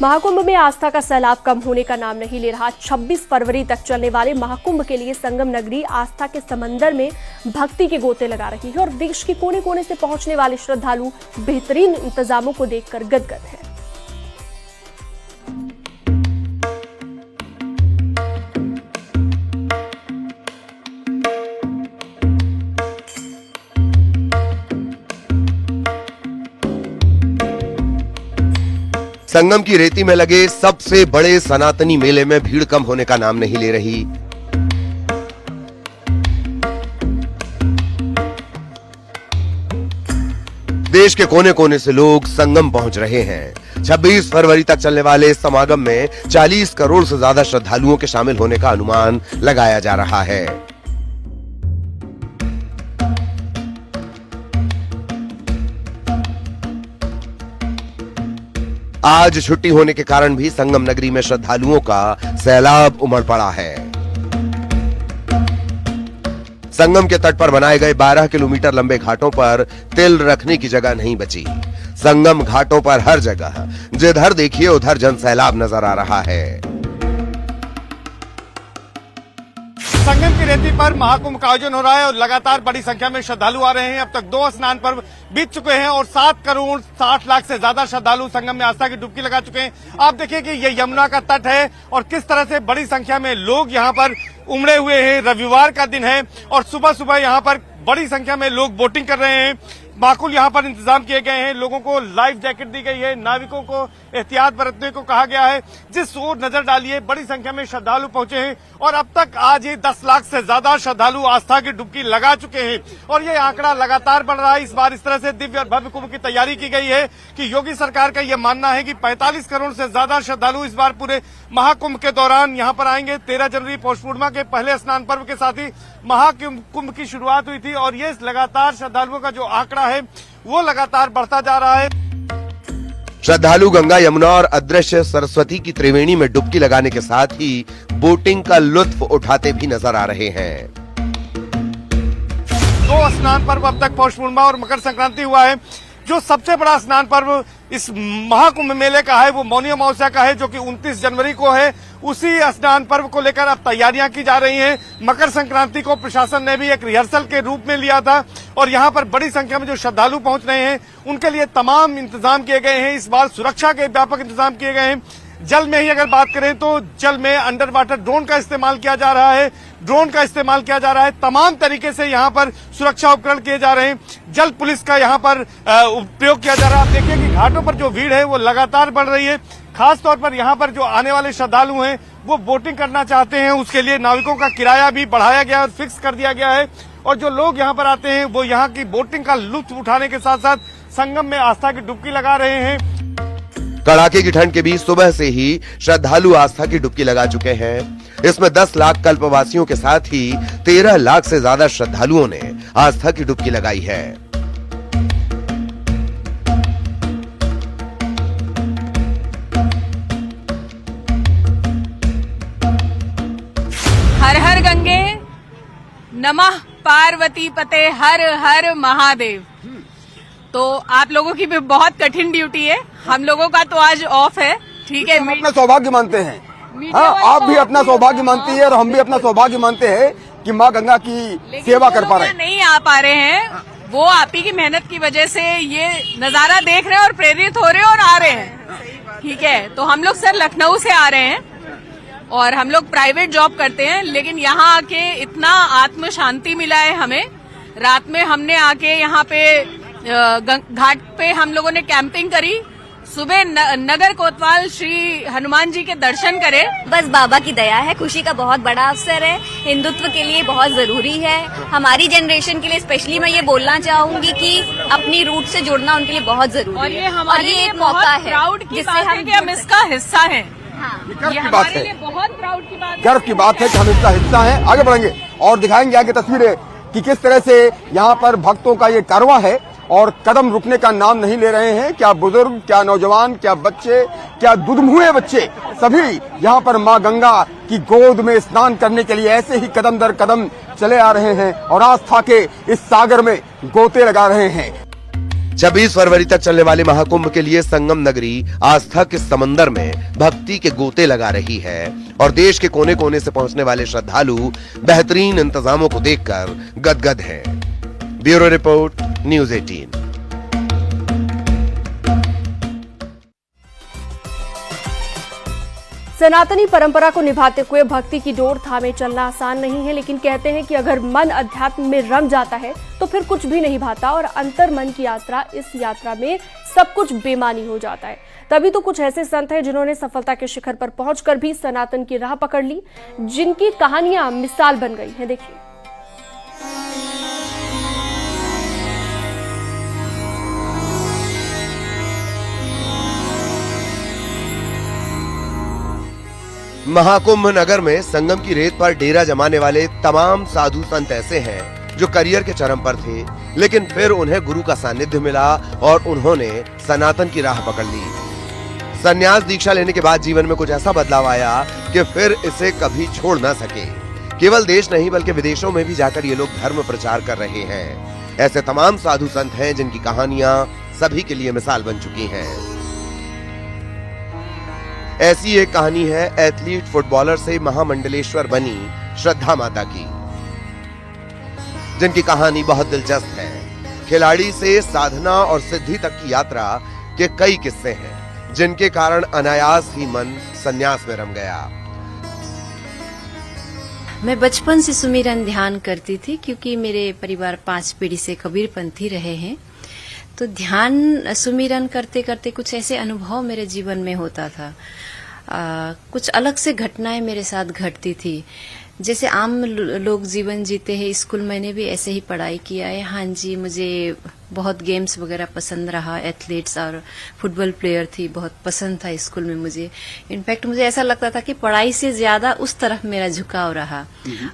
महाकुंभ में आस्था का सैलाब कम होने का नाम नहीं ले रहा। 26 फरवरी तक चलने वाले महाकुंभ के लिए संगम नगरी आस्था के समंदर में भक्ति के गोते लगा रही है और देश के कोने कोने से पहुंचने वाले श्रद्धालु बेहतरीन इंतजामों को देखकर गदगद हैं। संगम की रेती में लगे सबसे बड़े सनातनी मेले में भीड़ कम होने का नाम नहीं ले रही। देश के कोने कोने से लोग संगम पहुंच रहे हैं। 26 फरवरी तक चलने वाले इस समागम में 40 करोड़ से ज्यादा श्रद्धालुओं के शामिल होने का अनुमान लगाया जा रहा है। आज छुट्टी होने के कारण भी संगम नगरी में श्रद्धालुओं का सैलाब उमड़ पड़ा है। संगम के तट पर बनाए गए 12 किलोमीटर लंबे घाटों पर तिल रखने की जगह नहीं बची। संगम घाटों पर हर जगह जिधर देखिए उधर जन सैलाब नजर आ रहा है। संगम की रेती पर महाकुंभ का आयोजन हो रहा है और लगातार बड़ी संख्या में श्रद्धालु आ रहे हैं। अब तक 2 स्नान पर्व बीत चुके हैं और 7 करोड़ 60 लाख से ज्यादा श्रद्धालु संगम में आस्था की डुबकी लगा चुके हैं। आप देखिए कि ये यमुना का तट है और किस तरह से बड़ी संख्या में लोग यहाँ पर उमड़े हुए हैं। रविवार का दिन है और सुबह सुबह यहाँ पर बड़ी संख्या में लोग बोटिंग कर रहे हैं। माकुल यहाँ पर इंतजाम किए गए हैं। लोगों को लाइफ जैकेट दी गई है। नाविकों को एहतियात बरतने को कहा गया है। जिस ओर नजर डालिए बड़ी संख्या में श्रद्धालु पहुंचे हैं और अब तक आज ये 10 लाख से ज्यादा श्रद्धालु आस्था की डुबकी लगा चुके हैं और ये आंकड़ा लगातार बढ़ रहा है। इस बार इस तरह से दिव्य और भव्य कुंभ की तैयारी की गई है कि योगी सरकार का यह मानना है कि 45 करोड़ से ज्यादा श्रद्धालु इस बार पूरे महाकुंभ के दौरान यहाँ पर आएंगे। 13 जनवरी पौष पूर्णिमा के पहले स्नान पर्व के साथ ही महाकुंभ की शुरुआत हुई थी और ये लगातार श्रद्धालुओं का जो आंकड़ा है वो लगातार बढ़ता जा रहा है। श्रद्धालु गंगा, यमुना और अदृश्य सरस्वती की त्रिवेणी में डुबकी लगाने के साथ ही बोटिंग का लुत्फ उठाते भी नजर आ रहे हैं। 2 स्नान पर्व अब तक पौष पूर्णिमा और मकर संक्रांति हुआ है। जो सबसे बड़ा स्नान पर्व इस महाकुंभ मेले का है वो मौनी अमावस्या का है जो कि 29 जनवरी को है। उसी स्नान पर्व को लेकर अब तैयारियां की जा रही हैं। मकर संक्रांति को प्रशासन ने भी एक रिहर्सल के रूप में लिया था और यहां पर बड़ी संख्या में जो श्रद्धालु पहुंच रहे हैं उनके लिए तमाम इंतजाम किए गए हैं। इस बार सुरक्षा के व्यापक इंतजाम किए गए हैं। जल में ही अगर बात करें तो जल में अंडर वाटर ड्रोन का इस्तेमाल किया जा रहा है। ड्रोन का इस्तेमाल किया जा रहा है। तमाम तरीके से यहाँ पर सुरक्षा उपकरण किए जा रहे हैं। जल पुलिस का यहाँ पर उपयोग किया जा रहा है। आप देखिए कि घाटों पर जो भीड़ है वो लगातार बढ़ रही है। खास तौर पर यहाँ पर जो आने वाले श्रद्धालु हैं वो बोटिंग करना चाहते हैं। उसके लिए नाविकों का किराया भी बढ़ाया गया और फिक्स कर दिया गया है और जो लोग यहाँ पर आते हैं वो यहाँ की बोटिंग का लुत्फ उठाने के साथ साथ संगम में आस्था की डुबकी लगा रहे हैं। कड़ाके की ठंड के बीच सुबह से ही श्रद्धालु आस्था की डुबकी लगा चुके हैं। इसमें 10 लाख कल्पवासियों के साथ ही 13 लाख से ज्यादा श्रद्धालुओं ने आस्था की डुबकी लगाई है। हर हर गंगे नमः पार्वती पते हर हर महादेव। तो आप लोगों की भी बहुत कठिन ड्यूटी है। हम लोगों का तो आज ऑफ है, ठीक है। हम अपना सौभाग्य मानते हैं। हाँ, आप भी अपना सौभाग्य मानती है और हम भी अपना सौभाग्य मानते हैं कि माँ गंगा की सेवा कर पा रहे हैं। नहीं आ पा रहे हैं वो आप ही की मेहनत की वजह से ये नजारा देख रहे हैं और प्रेरित हो रहे हैं और आ रहे हैं, ठीक है। तो हम लोग सर लखनऊ से आ रहे हैं और हम लोग प्राइवेट जॉब करते हैं लेकिन यहाँ आके इतना आत्म शांति मिला है हमें। रात में हमने आके यहाँ पे घाट पे हम लोगों ने कैंपिंग करी। सुबह नगर कोतवाल श्री हनुमान जी के दर्शन करे। बस बाबा की दया है। खुशी का बहुत बड़ा अवसर है। हिंदुत्व के लिए बहुत जरूरी है। हमारी जनरेशन के लिए स्पेशली मैं ये बोलना चाहूंगी कि अपनी रूट से जुड़ना उनके लिए बहुत जरूरी है और ये एक मौका है प्राउड जिससे हम इसका हिस्सा है। गर्व की बात है, गर्व की बात है कि हम इसका हिस्सा हैं। आगे बढ़ेंगे और दिखाएंगे आगे तस्वीरें कि किस तरह से यहाँ पर भक्तों का ये कारवां है और कदम रुकने का नाम नहीं ले रहे हैं। क्या बुजुर्ग, क्या नौजवान, क्या बच्चे, क्या दुधमुए बच्चे, सभी यहाँ पर माँ गंगा की गोद में स्नान करने के लिए ऐसे ही कदम दर कदम चले आ रहे हैं और आस्था के इस सागर में गोते लगा रहे हैं। 26 फरवरी तक चलने वाले महाकुंभ के लिए संगम नगरी आस्था के समंदर में भक्ति के गोते लगा रही है और देश के कोने कोने से पहुंचने वाले श्रद्धालु बेहतरीन इंतजामों को देखकर गदगद हैं। Bureau report, news 18। सनातनी परंपरा को निभाते हुए भक्ति की डोर थामे चलना आसान नहीं है, लेकिन कहते हैं कि अगर मन अध्यात्म में रम जाता है तो फिर कुछ भी नहीं भाता और अंतर मन की यात्रा, इस यात्रा में सब कुछ बेमानी हो जाता है। तभी तो कुछ ऐसे संत हैं जिन्होंने सफलता के शिखर पर पहुंचकर भी सनातन की राह पकड़ ली, जिनकी कहानियां मिसाल बन गई हैं। देखिए, महाकुंभ नगर में संगम की रेत पर डेरा जमाने वाले तमाम साधु संत ऐसे हैं जो करियर के चरम पर थे, लेकिन फिर उन्हें गुरु का सानिध्य मिला और उन्होंने सनातन की राह पकड़ ली। संन्यास दीक्षा लेने के बाद जीवन में कुछ ऐसा बदलाव आया कि फिर इसे कभी छोड़ ना सके। केवल देश नहीं बल्कि विदेशों में भी जाकर ये लोग धर्म प्रचार कर रहे हैं। ऐसे तमाम साधु संत हैं जिनकी कहानियां सभी के लिए मिसाल बन चुकी हैं। ऐसी एक कहानी है एथलीट फुटबॉलर से महामंडलेश्वर बनी श्रद्धा माता की, जिनकी कहानी बहुत दिलचस्प है। खिलाड़ी से साधना और सिद्धि तक की यात्रा के कई किस्से हैं, जिनके कारण अनायास ही मन संन्यास में रम गया। मैं बचपन से सुमिरन ध्यान करती थी, क्योंकि मेरे परिवार 5 पीढ़ी से कबीरपंथी रहे हैं। तो ध्यान सुमिरन करते करते कुछ ऐसे अनुभव मेरे जीवन में होता था। कुछ अलग से घटनाएं मेरे साथ घटती थी। जैसे आम लोग जीवन जीते हैं, स्कूल मैंने भी ऐसे ही पढ़ाई किया है। हाँ जी, मुझे बहुत गेम्स वगैरह पसंद रहा, एथलीट्स और फुटबॉल प्लेयर थी, बहुत पसंद था स्कूल में मुझे। इनफैक्ट मुझे ऐसा लगता था कि पढ़ाई से ज्यादा उस तरफ मेरा झुकाव रहा।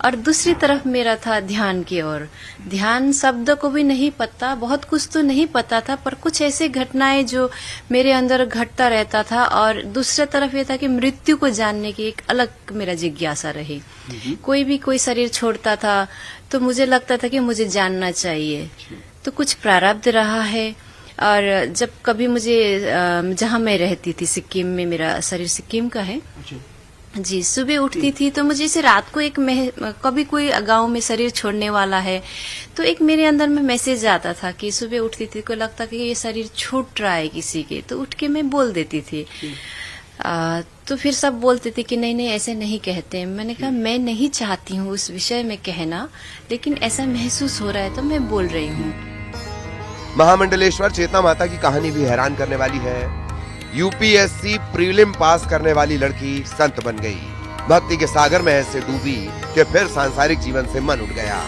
और दूसरी तरफ मेरा था ध्यान की ओर। ध्यान शब्द को भी नहीं पता, बहुत कुछ तो नहीं पता था, पर कुछ ऐसे घटनाएं जो मेरे अंदर घटता रहता था। और दूसरी तरफ ये था कि मृत्यु को जानने की एक अलग मेरा जिज्ञासा रही। कोई शरीर छोड़ता था तो मुझे लगता था कि मुझे जानना चाहिए। तो कुछ प्रारब्ध रहा है। और जब कभी मुझे जहां मैं रहती थी सिक्किम में, मेरा शरीर सिक्किम का है जी, सुबह उठती थी तो मुझे इसे रात को कभी कोई गांव में शरीर छोड़ने वाला है तो एक मेरे अंदर में मैसेज आता था कि सुबह उठती थी को लगता कि ये शरीर छूट रहा है किसी के, तो उठ के मैं बोल देती थी। तो फिर सब बोलते थे कि नहीं ऐसे नहीं कहते। मैंने कहा मैं नहीं चाहती हूँ उस विषय में कहना, लेकिन ऐसा महसूस हो रहा है तो मैं बोल रही हूँ। महामंडलेश्वर चेतना माता की कहानी भी हैरान करने वाली है। यूपीएससी प्रीलिम पास करने वाली लड़की संत बन गई। भक्ति के सागर में ऐसे डूबी कि फिर सांसारिक जीवन से मन उठ गया।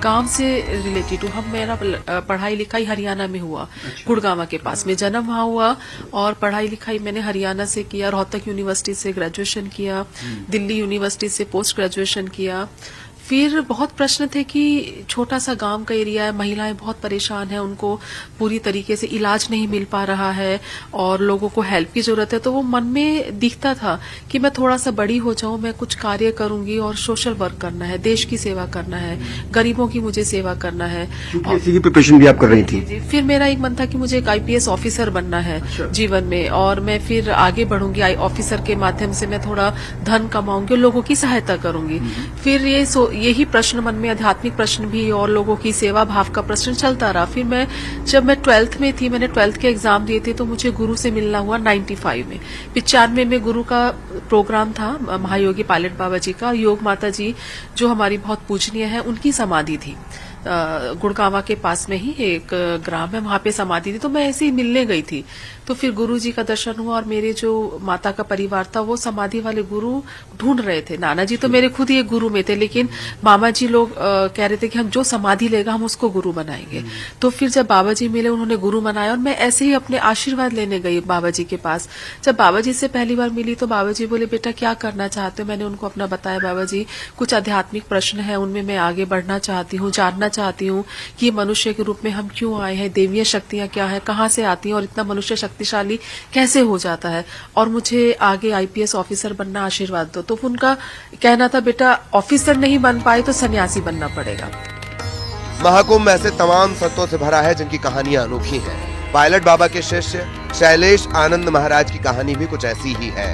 गांव से रिलेटेड हूँ। मेरा पढ़ाई लिखाई हरियाणा में हुआ। गुड़गांव के पास में जन्म वहाँ हुआ और पढ़ाई लिखाई मैंने हरियाणा से किया। रोहतक यूनिवर्सिटी से ग्रेजुएशन किया, दिल्ली यूनिवर्सिटी से पोस्ट ग्रेजुएशन किया। फिर बहुत प्रश्न थे कि छोटा सा गांव का एरिया है, महिलाएं बहुत परेशान हैं, उनको पूरी तरीके से इलाज नहीं मिल पा रहा है और लोगों को हेल्प की जरूरत है। तो वो मन में दिखता था कि मैं थोड़ा सा बड़ी हो जाऊं, मैं कुछ कार्य करूंगी और सोशल वर्क करना है, देश की सेवा करना है, गरीबों की मुझे सेवा करना है। यूपीएससी की प्रिपरेशन भी आप कर रही थी? फिर मेरा एक मन था कि मुझे एक आईपीएस ऑफिसर बनना है जीवन में, और मैं फिर आगे बढ़ूंगी। ऑफिसर के माध्यम से मैं थोड़ा धन कमाऊंगी और लोगों की सहायता करूंगी। फिर यही प्रश्न मन में, आध्यात्मिक प्रश्न भी और लोगों की सेवा भाव का प्रश्न चलता रहा। फिर जब मैं 12th में थी, मैंने 12th के एग्जाम दिए थे, तो मुझे गुरु से मिलना हुआ 95 में। 95 में गुरु का प्रोग्राम था महायोगी पायलट बाबा जी का। योग माता जी जो हमारी बहुत पूजनीय है, उनकी समाधि थी गुड़गांव के पास में ही एक ग्राम है, वहां पे समाधि थी। तो मैं ऐसे ही मिलने गई थी, तो फिर गुरु जी का दर्शन हुआ और मेरे जो माता का परिवार था वो समाधि वाले गुरु ढूंढ रहे थे। नाना जी तो मेरे खुद ही एक गुरु में थे, लेकिन मामा जी लोग कह रहे थे कि हम जो समाधि लेगा हम उसको गुरु बनाएंगे। तो फिर जब बाबा जी मिले, उन्होंने गुरु बनाया और मैं ऐसे ही अपने आशीर्वाद लेने गई बाबा जी के पास। जब बाबा जी से पहली बार मिली तो बाबा जी बोले, बेटा क्या करना चाहते हो? मैंने उनको अपना बताया, बाबा जी कुछ आध्यात्मिक प्रश्न है, उनमें मैं आगे बढ़ना चाहती हूँ, जानना चाहती हूँ कि मनुष्य के रूप में हम क्यों आए हैं, देवीय शक्तियां क्या है, कहाँ से आती हैं और इतना मनुष्य शक्तिशाली कैसे हो जाता है, और मुझे आगे आईपीएस ऑफिसर बनना आशीर्वाद दो। तो उनका कहना था, बेटा ऑफिसर नहीं बन पाए तो सन्यासी बनना पड़ेगा। महाकुंभ ऐसे तमाम संतों से भरा है जिनकी कहानियां अनोखी हैं। पायलट बाबा के शिष्य शैलेश आनंद महाराज की कहानी भी कुछ ऐसी ही है।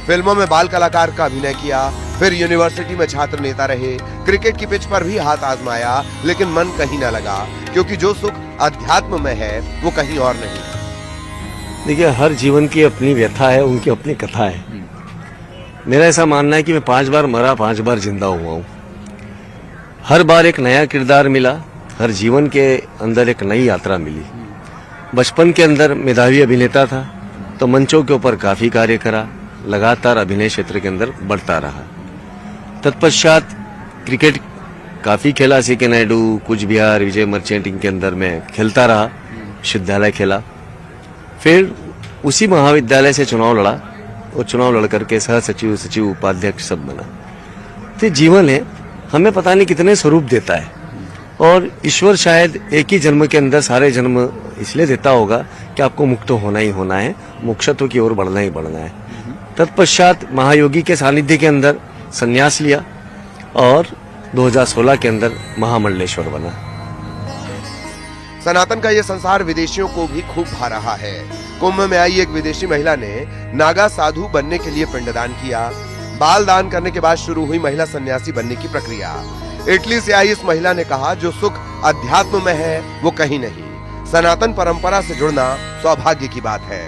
फिल्मों में बाल कलाकार का अभिनय किया, फिर यूनिवर्सिटी में छात्र नेता रहे, क्रिकेट की पिच पर भी हाथ आजमाया, लेकिन मन कहीं न लगा, क्योंकि जो सुख अध्यात्म में है वो कहीं और नहीं। देखिए, हर जीवन की अपनी व्यथा है, उनकी अपनी कथा है। मेरा ऐसा मानना है कि मैं 5 बार मरा, 5 बार जिंदा हुआ हूँ। हर बार एक नया किरदार मिला, हर जीवन के अंदर एक नई यात्रा मिली। बचपन के अंदर मेधावी अभिनेता था, तो मंचों के ऊपर काफी कार्य करा, लगातार अभिनय क्षेत्र के अंदर बढ़ता रहा। तत्पश्चात क्रिकेट काफी खेला, सीके नायडू, कुछ बिहार, विजय मर्चेंटिंग के अंदर मैं खेलता रहा, विश्वविद्यालय खेला। फिर उसी महाविद्यालय से चुनाव लड़ा और चुनाव लड़ करके सह सचिव, सचिव, उपाध्यक्ष सब बना। तो जीवन है, हमें पता नहीं कितने स्वरूप देता है, और ईश्वर शायद एक ही जन्म के अंदर सारे जन्म इसलिए देता होगा कि आपको मुक्त होना ही होना है, मोक्षत्व की ओर बढ़ना ही बढ़ना है। तत्पश्चात महायोगी के सानिध्य के अंदर संन्यास लिया और 2016 के अंदर महामंडलेश्वर बना। सनातन का ये संसार विदेशियों को भी खूब भा रहा है। कुंभ में आई एक विदेशी महिला ने नागा साधु बनने के लिए पिंडदान किया। बाल दान करने के बाद शुरू हुई महिला सन्यासी बनने की प्रक्रिया। इटली से आई इस महिला ने कहा, जो सुख अध्यात्म में है वो कहीं नहीं। सनातन परंपरा से जुड़ना सौभाग्य की बात है।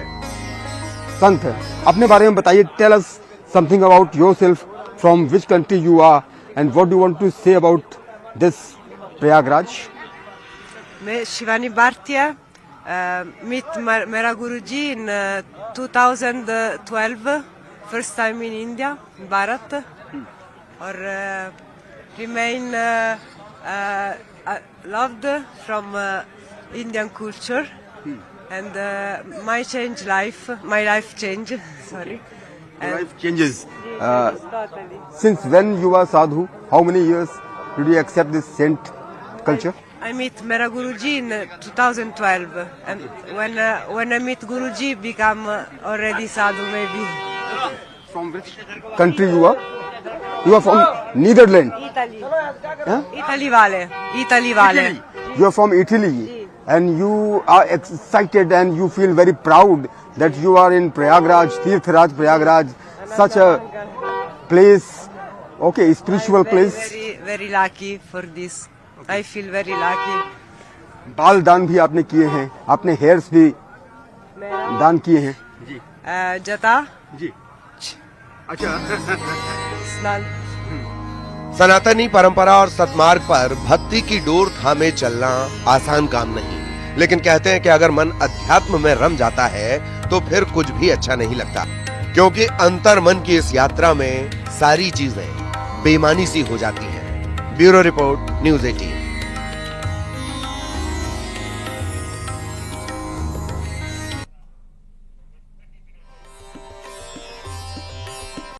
संत, अपने बारे में बताइए। Tell us something about yourself, from which country you are and what do want to say about this Prayagraj. मैं शिवानी भारतीय, meet मेरा गुरुजी in 2012, first time in India, Bharat, और remain loved from Indian culture and my life change. Sorry. Life changes. Since when you are sadhu? How many years did you accept this saint culture? I meet Mera Guruji in 2012, and when I meet Guruji, become already sadhu maybe. From which country you are? You are from Netherlands. Italy. Huh? Italy wale. You are from Italy, and you are excited and you feel very proud that you are in Prayagraj, Tirthraj Prayagraj, such a place, okay, spiritual place. Very lucky for this. I feel very lucky. बाल दान भी आपने किए हैं, आपने hairs भी दान किए हैं। जता जी, अच्छा। स्नान। सनातनी परंपरा और सतमार्ग पर भक्ति की डोर थामे चलना आसान काम नहीं, लेकिन कहते हैं कि अगर मन अध्यात्म में रम जाता है तो फिर कुछ भी अच्छा नहीं लगता, क्योंकि अंतर मन की इस यात्रा में सारी चीजें बेईमानी सी हो जाती हैं। Bureau report, news 18।